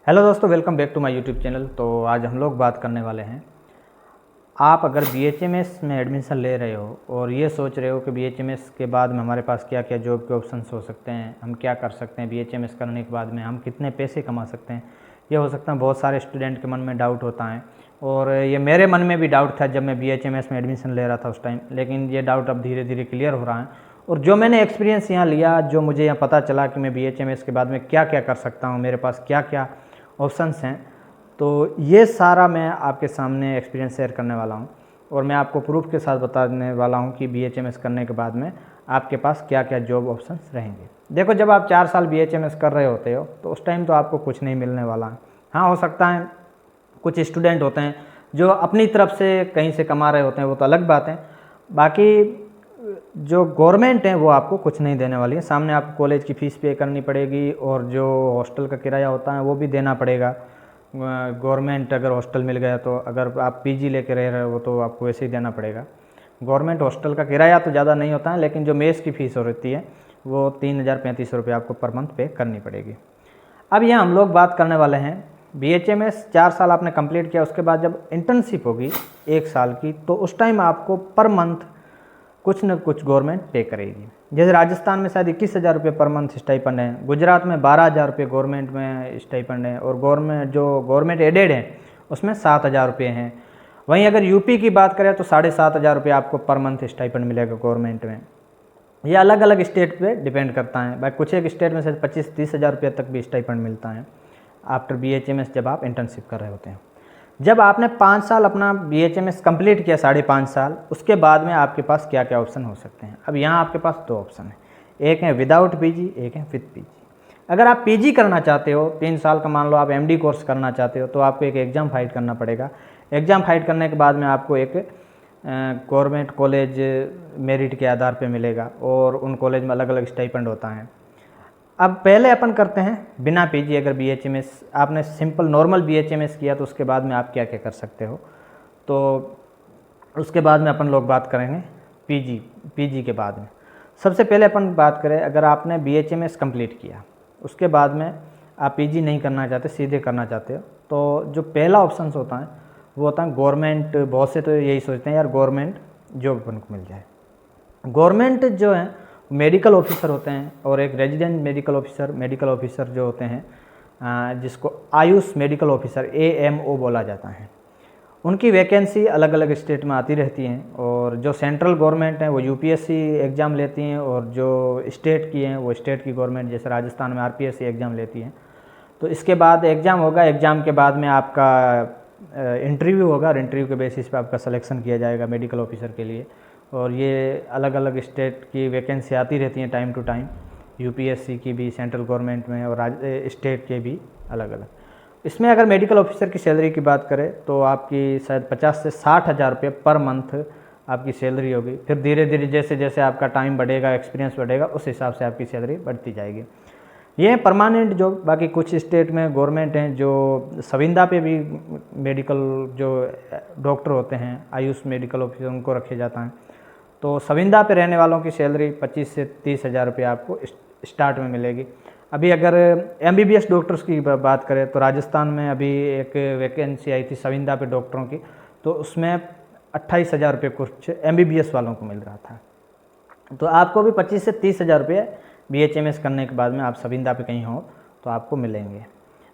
Hello दोस्तों, welcome back to my YouTube channel. तो आज हम लोग बात करने वाले हैं, आप अगर बीएचएमएस में एडमिशन ले रहे हो और ये सोच रहे हो कि बीएचएमएस के बाद में हमारे पास क्या क्या जॉब के ऑप्शंस हो सकते हैं, हम क्या कर सकते हैं, बीएचएमएस करने के बाद में हम कितने पैसे कमा सकते हैं, ये हो सकता है बहुत सारे स्टूडेंट के मन में डाउट होता है। और ये मेरे मन में भी डाउट था जब मैं बीएचएमएस में एडमिशन ले रहा था उस टाइम, लेकिन ये डाउट अब धीरे धीरे क्लियर हो रहा है। और जो मैंने एक्सपीरियंस यहाँ लिया, जो मुझे यहाँ पता चला कि मैं बीएचएमएस के बाद में क्या क्या कर सकता हूँ, मेरे पास क्या क्या ऑप्शंस हैं, तो ये सारा मैं आपके सामने एक्सपीरियंस शेयर करने वाला हूँ। और मैं आपको प्रूफ के साथ बताने वाला हूँ कि बीएचएमएस करने के बाद में आपके पास क्या क्या जॉब ऑप्शंस रहेंगे। देखो, जब आप 4 साल बीएचएमएस कर रहे होते हो तो उस टाइम तो आपको कुछ नहीं मिलने वाला है। हाँ, हो सकता है कुछ स्टूडेंट होते हैं जो अपनी तरफ से कहीं से कमा रहे होते हैं, वो तो अलग बात है। बाकी जो गवर्नमेंट है वो आपको कुछ नहीं देने वाली है। सामने आपको कॉलेज की फ़ीस पे करनी पड़ेगी और जो हॉस्टल का किराया होता है वो भी देना पड़ेगा। गवर्नमेंट अगर हॉस्टल मिल गया तो, अगर आप पीजी लेके रह रहे हो तो आपको वैसे ही देना पड़ेगा। गवर्नमेंट हॉस्टल का किराया तो ज़्यादा नहीं होता है, लेकिन जो मेस की फ़ीस होती है वो 3035 रुपये आपको पर मंथ पे करनी पड़ेगी। अब यहाँ हम लोग बात करने वाले हैं, बीएचएमएस 4 साल आपने कंप्लीट किया, उसके बाद जब इंटर्नशिप होगी 1 साल की, तो उस टाइम आपको पर मंथ कुछ न कुछ गवर्नमेंट पे करेगी। जैसे राजस्थान में शायद 21,000 रुपये पर मंथ स्टाइपेंड है, गुजरात में 12,000 रुपये गवर्नमेंट में स्टाइपेंड है, और गवर्नमेंट एडेड है उसमें 7,000 रुपये हैं। वहीं अगर यूपी की बात करें तो 7,500 रुपये आपको पर मंथ स्टाइपेंड मिलेगा गवर्नमेंट में। ये अलग अलग स्टेट पे डिपेंड करता है। भाई कुछ एक स्टेट में शायद 25-30 हज़ार रुपये तक भी स्टाइपेंड मिलता है आफ्टर बीएचएमएस, जब आप इंटर्नशिप कर रहे होते हैं। जब आपने 5 साल अपना बीएचएमएस कंप्लीट किया, 5.5 साल, उसके बाद में आपके पास क्या क्या ऑप्शन हो सकते हैं। अब यहाँ आपके पास 2 ऑप्शन हैं, एक है विदाउट पीजी, एक है विद पीजी। अगर आप पीजी करना चाहते हो, 3 साल का मान लो आप एमडी कोर्स करना चाहते हो, तो आपको एक एग्ज़ाम फाइट करना पड़ेगा। एग्ज़ाम फाइट करने के बाद में आपको एक गवर्नमेंट कॉलेज मेरिट के आधार पर मिलेगा, और उन कॉलेज में अलग अलग स्टाइपेंड होता है। अब पहले अपन करते हैं बिना पीजी। अगर बीएचएमएस आपने सिंपल नॉर्मल बीएचएमएस किया तो उसके बाद में आप क्या क्या कर सकते हो, तो उसके बाद में अपन लोग बात करेंगे पीजी के बाद में। सबसे पहले अपन बात करें, अगर आपने बीएचएमएस कंप्लीट किया, उसके बाद में आप पीजी नहीं करना चाहते, सीधे करना चाहते हो, तो जो पहला ऑप्शन होता है वो होता है गवर्नमेंट। बहुत से तो यही सोचते हैं यार गवर्नमेंट जॉब अपन को मिल जाए। गवर्नमेंट जो है मेडिकल ऑफिसर होते हैं, और एक रेजिडेंट मेडिकल ऑफिसर जो होते हैं, जिसको आयुष मेडिकल ऑफिसर AMO बोला जाता है। उनकी वैकेंसी अलग अलग स्टेट में आती रहती हैं, और जो सेंट्रल गवर्नमेंट है वो यूपीएससी एग्ज़ाम लेती हैं, और जो स्टेट की हैं वो स्टेट की गवर्नमेंट, जैसे राजस्थान में RPSC एग्ज़ाम लेती हैं। तो इसके बाद एग्ज़ाम होगा, एग्ज़ाम के बाद में आपका इंटरव्यू होगा, और इंटरव्यू के बेसिस पे आपका सिलेक्शन किया जाएगा मेडिकल ऑफिसर के लिए। और ये अलग अलग स्टेट की वैकेंसी आती रहती हैं टाइम टू टाइम, यूपीएससी की भी, सेंट्रल गवर्नमेंट में, और स्टेट के भी अलग अलग। इसमें अगर मेडिकल ऑफिसर की सैलरी की बात करें तो आपकी शायद 50 से 60 हज़ार रुपये पर मंथ आपकी सैलरी होगी। फिर धीरे धीरे जैसे जैसे आपका टाइम बढ़ेगा, एक्सपीरियंस बढ़ेगा, उस हिसाब से आपकी सैलरी बढ़ती जाएगी। ये परमानेंट जॉब। बाकी कुछ स्टेट में गवर्नमेंट हैं जो संविदा पे भी मेडिकल जो डॉक्टर होते हैं, आयुष मेडिकल ऑफिसर, उनको रखे जाता है। तो संविदा पे रहने वालों की सैलरी 25 से 30 हज़ार रुपये आपको स्टार्ट में मिलेगी। अभी अगर MBBS डॉक्टर्स की बात करें तो राजस्थान में अभी एक वैकेंसी आई थी संविदा पे डॉक्टरों की, तो उसमें 28 हज़ार रुपये कुछ MBBS वालों को मिल रहा था। तो आपको भी 25 से 30 हज़ार रुपये BHMS करने के बाद में आप संविदा पे कहीं हो तो आपको मिलेंगे।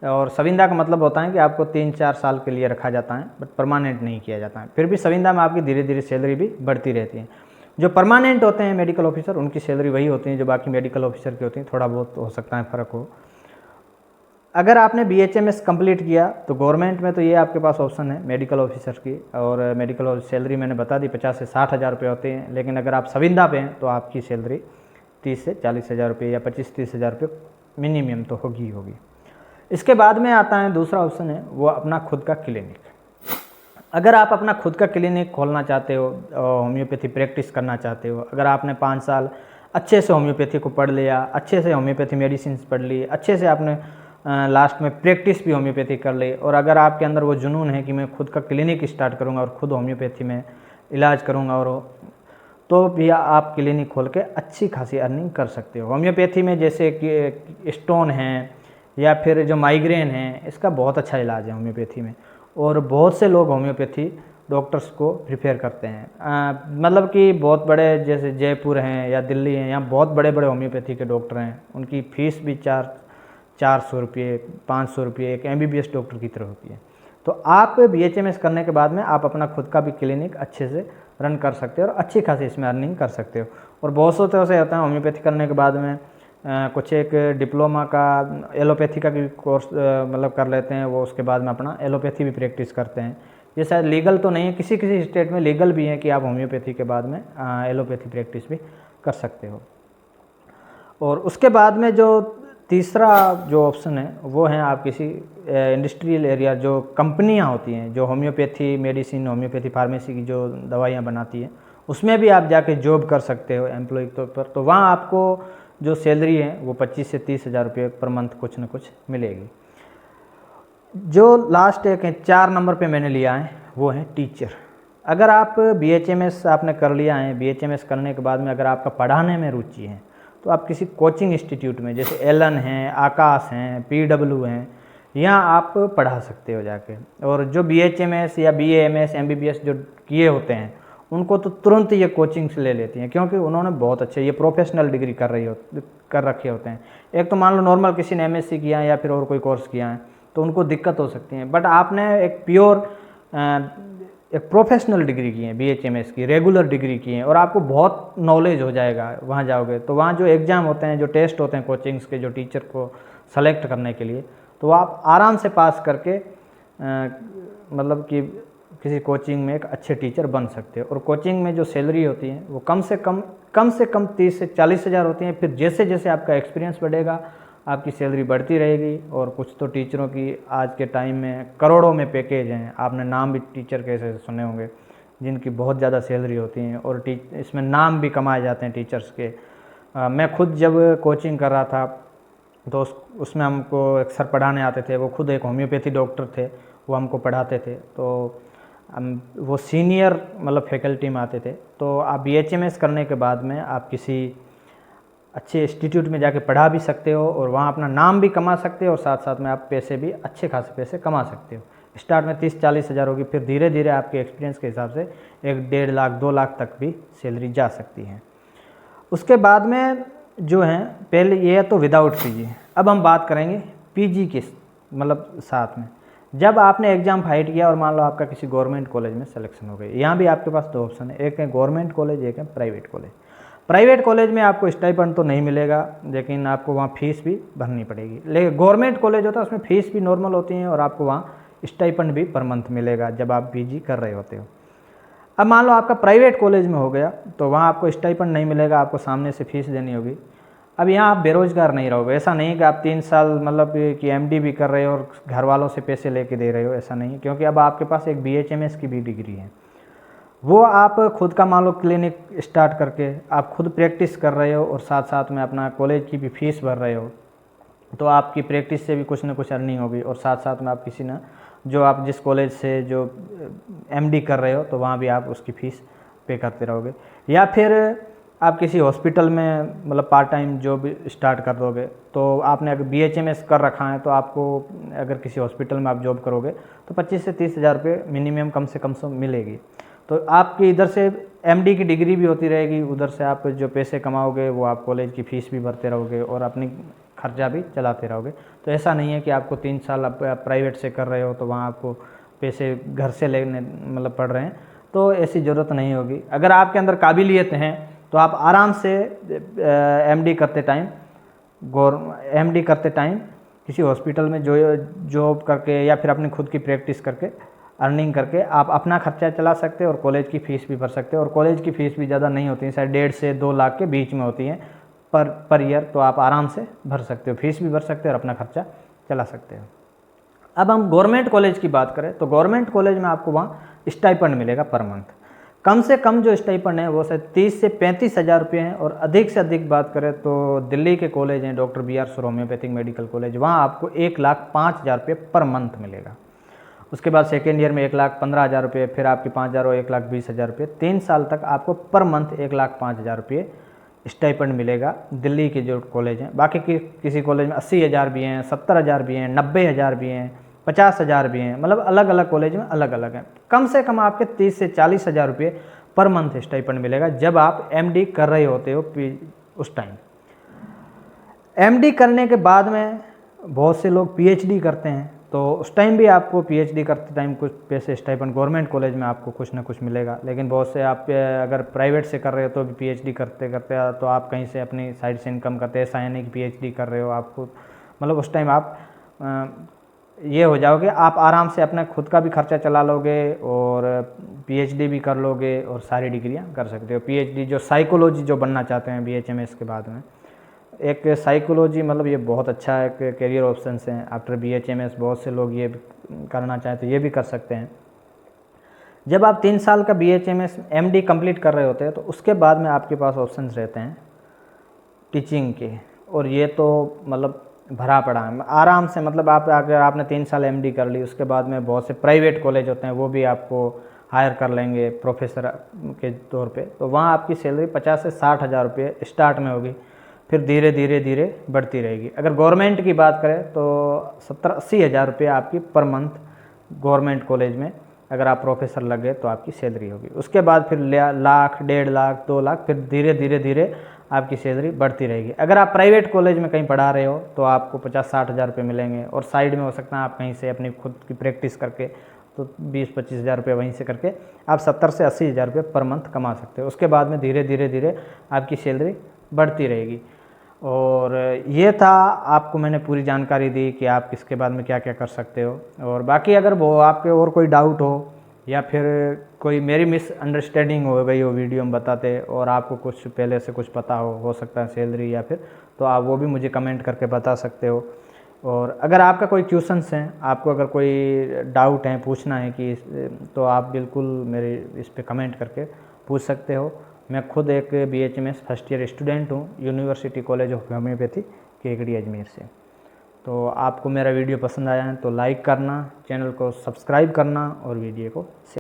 और संविदा का मतलब होता है कि आपको 3-4 साल के लिए रखा जाता है, बट परमानेंट नहीं किया जाता है। फिर भी संविदा में आपकी धीरे धीरे सैलरी भी बढ़ती रहती है। जो परमानेंट होते हैं मेडिकल ऑफिसर, उनकी सैलरी वही होती है जो बाकी मेडिकल ऑफिसर की होती हैं, थोड़ा बहुत हो सकता है फ़र्क हो। अगर आपने BHMS कंप्लीट किया तो गवर्नमेंट में तो ये आपके पास ऑप्शन है मेडिकल ऑफिसर की, और मेडिकल सैलरी मैंने बता दी 50 से 60 हज़ार रुपये होते हैं। लेकिन अगर आप संविदा पे हैं तो आपकी सैलरी 30 से 40 हज़ार रुपये या 25-30 हज़ार रुपये मिनिमम तो होगी ही होगी। इसके बाद में आता है दूसरा ऑप्शन है वो अपना खुद का क्लिनिक। अगर आप अपना खुद का क्लिनिक खोलना चाहते हो, होम्योपैथी प्रैक्टिस करना चाहते हो, अगर आपने 5 साल अच्छे से होम्योपैथी को पढ़ लिया, अच्छे से होम्योपैथी मेडिसिन पढ़ ली, अच्छे से आपने लास्ट में प्रैक्टिस भी होम्योपैथी कर ली, और अगर आपके अंदर वो जुनून है कि मैं खुद का क्लिनिक स्टार्ट करूँगा और खुद होम्योपैथी में इलाज करूँगा, और तो भी आप क्लिनिक खोल के अच्छी खासी अर्निंग कर सकते हो। होम्योपैथी में जैसे कि स्टोन हैं या फिर जो माइग्रेन है, इसका बहुत अच्छा इलाज है होम्योपैथी में। और बहुत से लोग होम्योपैथी डॉक्टर्स को प्रिफेयर करते हैं। मतलब कि बहुत बड़े जैसे जयपुर हैं या दिल्ली हैं, यहाँ बहुत बड़े बड़े होम्योपैथी के डॉक्टर हैं, उनकी फ़ीस भी 400 रुपये 500 रुपये एक MBBS डॉक्टर की तरह होती है। तो आप BHMS करने के बाद में आप अपना खुद का भी क्लिनिक अच्छे से रन कर सकते हो और अच्छी खासी इसमें अर्निंग कर सकते हो। और बहुत से तो ऐसे होता है होम्योपैथी करने के बाद में कुछ एक डिप्लोमा का एलोपैथी का भी कोर्स मतलब कर लेते हैं, वो उसके बाद में अपना एलोपैथी भी प्रैक्टिस करते हैं। ये शायद लीगल तो नहीं है, किसी किसी स्टेट में लीगल भी है कि आप होम्योपैथी के बाद में एलोपैथी प्रैक्टिस भी कर सकते हो। और उसके बाद में जो तीसरा जो ऑप्शन है वो है आप किसी इंडस्ट्रियल एरिया, जो कंपनियां होती हैं जो होम्योपैथी मेडिसिन, होम्योपैथी फार्मेसी की जो दवाइयां बनाती हैं, उसमें भी आप जाके जॉब कर सकते हो एम्प्लॉय के तौर पर। तो वहाँ आपको जो सैलरी है वो 25 से 30 हज़ार रुपये पर मंथ कुछ न कुछ मिलेगी। जो लास्ट एक 4 नंबर पे मैंने लिया है वो है टीचर। अगर आप BHMS आपने कर लिया है, BHMS करने के बाद में अगर आपका पढ़ाने में रुचि है तो आप किसी कोचिंग इंस्टीट्यूट में, जैसे एलन हैं, आकाश हैं, PW हैं, यहाँ आप पढ़ा सकते हो जाके। और जो BHMS या BAMS MBBS जो किए होते हैं उनको तो तुरंत ये कोचिंग से ले लेती हैं, क्योंकि उन्होंने बहुत अच्छे ये प्रोफेशनल डिग्री कर रखे होते हैं। एक तो मान लो नॉर्मल किसी ने MSc किया है या फिर और कोई कोर्स किया है तो उनको दिक्कत हो सकती है, बट आपने एक प्योर एक प्रोफेशनल डिग्री की है, BHMS की रेगुलर डिग्री की है, और आपको बहुत नॉलेज हो जाएगा वहाँ जाओगे तो। वहाँ जो एग्ज़ाम होते हैं, जो टेस्ट होते हैं कोचिंग्स के, जो टीचर को सेलेक्ट करने के लिए, तो आप आराम से पास करके मतलब कि किसी कोचिंग में एक अच्छे टीचर बन सकते हो। और कोचिंग में जो सैलरी होती है वो कम से कम 30 से 40 हज़ार होती है। फिर जैसे जैसे आपका एक्सपीरियंस बढ़ेगा आपकी सैलरी बढ़ती रहेगी। और कुछ तो टीचरों की आज के टाइम में करोड़ों में पैकेज हैं। आपने नाम भी टीचर कैसे सुने होंगे जिनकी बहुत ज़्यादा सैलरी होती हैं, और इसमें नाम भी कमाए जाते हैं टीचर्स के। मैं खुद जब कोचिंग कर रहा था तो उसमें हमको एक सर पढ़ाने आते थे, वो खुद एक होम्योपैथी डॉक्टर थे, वो हमको पढ़ाते थे। तो वो सीनियर मतलब फैकल्टी में आते थे। तो आप BHMS करने के बाद में आप किसी अच्छे इंस्टीट्यूट में जाके पढ़ा भी सकते हो और वहाँ अपना नाम भी कमा सकते हो, और साथ साथ में आप पैसे भी अच्छे खासे पैसे कमा सकते हो। स्टार्ट में 30-40 हज़ार होगी, फिर धीरे धीरे आपके एक्सपीरियंस के हिसाब से 1-1.5 लाख 2 लाख तक भी सैलरी जा सकती है। उसके बाद में जो है, पहले ये तो विदाउट PG। अब हम बात करेंगे PG के मतलब साथ में। जब आपने एग्ज़ाम फाइट किया और मान लो आपका किसी गवर्नमेंट कॉलेज में सिलेक्शन हो गई, यहाँ भी आपके पास 2 ऑप्शन है, एक है गवर्नमेंट कॉलेज, एक है प्राइवेट कॉलेज। प्राइवेट कॉलेज में आपको स्टाइपेंड तो नहीं मिलेगा, लेकिन आपको वहाँ फीस भी भरनी पड़ेगी। लेकिन गवर्नमेंट कॉलेज होता है उसमें फ़ीस भी नॉर्मल होती है और आपको वहाँ स्टाइपेंड भी पर मंथ मिलेगा जब आप PG कर रहे होते हो। अब मान लो आपका प्राइवेट कॉलेज में हो गया तो वहाँ आपको स्टाइपेंड नहीं मिलेगा, आपको सामने से फीस देनी होगी। अब यहाँ आप बेरोज़गार नहीं रहोगे। ऐसा नहीं कि आप 3 साल मतलब कि MD भी कर रहे हो और घर वालों से पैसे लेके दे रहे हो, ऐसा नहीं है, क्योंकि अब आपके पास एक BHMS की भी डिग्री है। वो आप खुद का मान लो क्लिनिक स्टार्ट करके आप खुद प्रैक्टिस कर रहे हो और साथ साथ में अपना कॉलेज की भी फीस भर रहे हो, तो आपकी प्रैक्टिस से भी कुछ ना कुछ अर्निंग होगी। और साथ साथ में आप किसी ना जो आप जिस कॉलेज से जो MD कर रहे हो तो वहाँ भी आप उसकी फ़ीस पे करते रहोगे। या फिर आप किसी हॉस्पिटल में मतलब पार्ट टाइम जॉब स्टार्ट कर दोगे। तो आपने अगर BHMS कर रखा है तो आपको अगर किसी हॉस्पिटल में आप जॉब करोगे तो 25 से 30 हज़ार रुपये मिनिमम कम से कम मिलेगी। तो आपकी इधर से MD की डिग्री भी होती रहेगी, उधर से आप जो पैसे कमाओगे वो आप कॉलेज की फ़ीस भी भरते रहोगे और अपनी खर्चा भी चलाते रहोगे। तो ऐसा नहीं है कि आपको 3 साल आप प्राइवेट से कर रहे हो तो वहाँ आपको पैसे घर से लेने मतलब पड़ रहे हैं, तो ऐसी ज़रूरत नहीं होगी। अगर आपके अंदर काबिलियत हैं तो आप आराम से MD करते टाइम किसी हॉस्पिटल में जॉब करके या फिर अपनी खुद की प्रैक्टिस करके अर्निंग करके आप अपना खर्चा चला सकते हो और कॉलेज की फ़ीस भी भर सकते हो। और कॉलेज की फ़ीस भी ज़्यादा नहीं होती है, शायद 1.5 से 2 लाख के बीच में होती है पर ईयर। तो आप आराम से भर सकते हो, फीस भी भर सकते हो और अपना खर्चा चला सकते हो। अब हम गवर्नमेंट कॉलेज की बात करें तो गवर्नमेंट कॉलेज में आपको वहाँ स्टाइपेंड मिलेगा पर मंथ। कम से कम जो स्टाइपेंड है वो शायद 30 से 35 हज़ार रुपये हैं। और अधिक से अधिक बात करें तो दिल्ली के कॉलेज हैं, डॉक्टर BR सुर होम्योपैथिक मेडिकल कॉलेज, वहाँ आपको 1,05,000 रुपये पर मंथ मिलेगा। उसके बाद सेकेंड ईयर में 1,15,000 रुपये, फिर आपकी 5,000 और 1,20,000 रुपये, 3 साल तक आपको पर मंथ 1,05,000 रुपये स्टाइपेंड मिलेगा दिल्ली के जो कॉलेज हैं। बाकी किसी कॉलेज में 80,000 भी हैं, 70,000 भी हैं, 90,000 भी हैं, 50,000 भी हैं, मतलब अलग अलग कॉलेज में अलग अलग हैं। कम से कम आपके 30 से 40,000 रुपये पर मंथ स्टाइपेंड मिलेगा जब आप एमडी कर रहे होते हो उस टाइम। एमडी करने के बाद में बहुत से लोग पीएचडी करते हैं, तो उस टाइम भी आपको पीएचडी करते टाइम कुछ पैसे स्टाइपेंड गवर्नमेंट कॉलेज में आपको कुछ ना कुछ मिलेगा। लेकिन बहुत से आप अगर प्राइवेट से कर रहे हो तो भी पीएचडी करते करते तो आप कहीं से अपनी साइड से इनकम करते हैं। ऐसा है नहीं कि पीएचडी कर रहे हो आपको, मतलब उस टाइम आप ये हो जाओगे, आप आराम से अपना खुद का भी खर्चा चला लोगे और पीएचडी भी कर लोगे और सारी डिग्रियां कर सकते हो। पीएचडी जो साइकोलॉजी जो बनना चाहते हैं बीएचएमएस के बाद में, एक साइकोलॉजी मतलब ये बहुत अच्छा एक करियर ऑप्शंस हैं आफ्टर बीएचएमएस। बहुत से लोग ये करना चाहते हैं, ये भी कर सकते हैं। जब आप 3 साल का बीएचएमएस एमडी कंप्लीट कर रहे होते हैं तो उसके बाद में आपके पास ऑप्शंस रहते हैं टीचिंग के, और ये तो मतलब भरा पड़ा है आराम से। मतलब आप अगर आपने 3 साल एमडी कर ली, उसके बाद में बहुत से प्राइवेट कॉलेज होते हैं वो भी आपको हायर कर लेंगे प्रोफेसर के तौर पे, तो वहाँ आपकी सैलरी 50 से 60,000 रुपये स्टार्ट में होगी, फिर धीरे धीरे धीरे बढ़ती रहेगी। अगर गवर्नमेंट की बात करें तो 70-80 हज़ार रुपये आपकी पर मंथ गवर्नमेंट कॉलेज में अगर आप प्रोफेसर लग गए तो आपकी सैलरी होगी। उसके बाद फिर लाख, 1.5 लाख, 2 लाख, फिर धीरे धीरे धीरे आपकी सैलरी बढ़ती रहेगी। अगर आप प्राइवेट कॉलेज में कहीं पढ़ा रहे हो तो आपको 50-60 हज़ार रुपये मिलेंगे, और साइड में हो सकता है आप कहीं से अपनी खुद की प्रैक्टिस करके तो 20-25 हज़ार रुपये वहीं से करके आप 70 से 80 हज़ार रुपये पर मंथ कमा सकते हो। उसके बाद में धीरे धीरे धीरे आपकी सैलरी बढ़ती रहेगी। और ये था, आपको मैंने पूरी जानकारी दी कि आप इसके बाद में क्या क्या कर सकते हो। और बाकी अगर वो आपके और कोई डाउट हो या फिर कोई मेरी मिसअंडरस्टैंडिंग हो गई हो वीडियो में बताते और आपको कुछ पहले से कुछ पता हो सकता है सैलरी या फिर, तो आप वो भी मुझे कमेंट करके बता सकते हो। और अगर आपका कोई क्वेश्चंस हैं, आपको अगर कोई डाउट है पूछना है कि तो आप बिल्कुल मेरे इस पे कमेंट करके पूछ सकते हो। मैं खुद एक बीएचएमएस फर्स्ट ईयर स्टूडेंट हूँ university college of homeopathy Kekri Ajmer से। तो आपको मेरा वीडियो पसंद आया है तो लाइक करना, चैनल को सब्सक्राइब करना और वीडियो को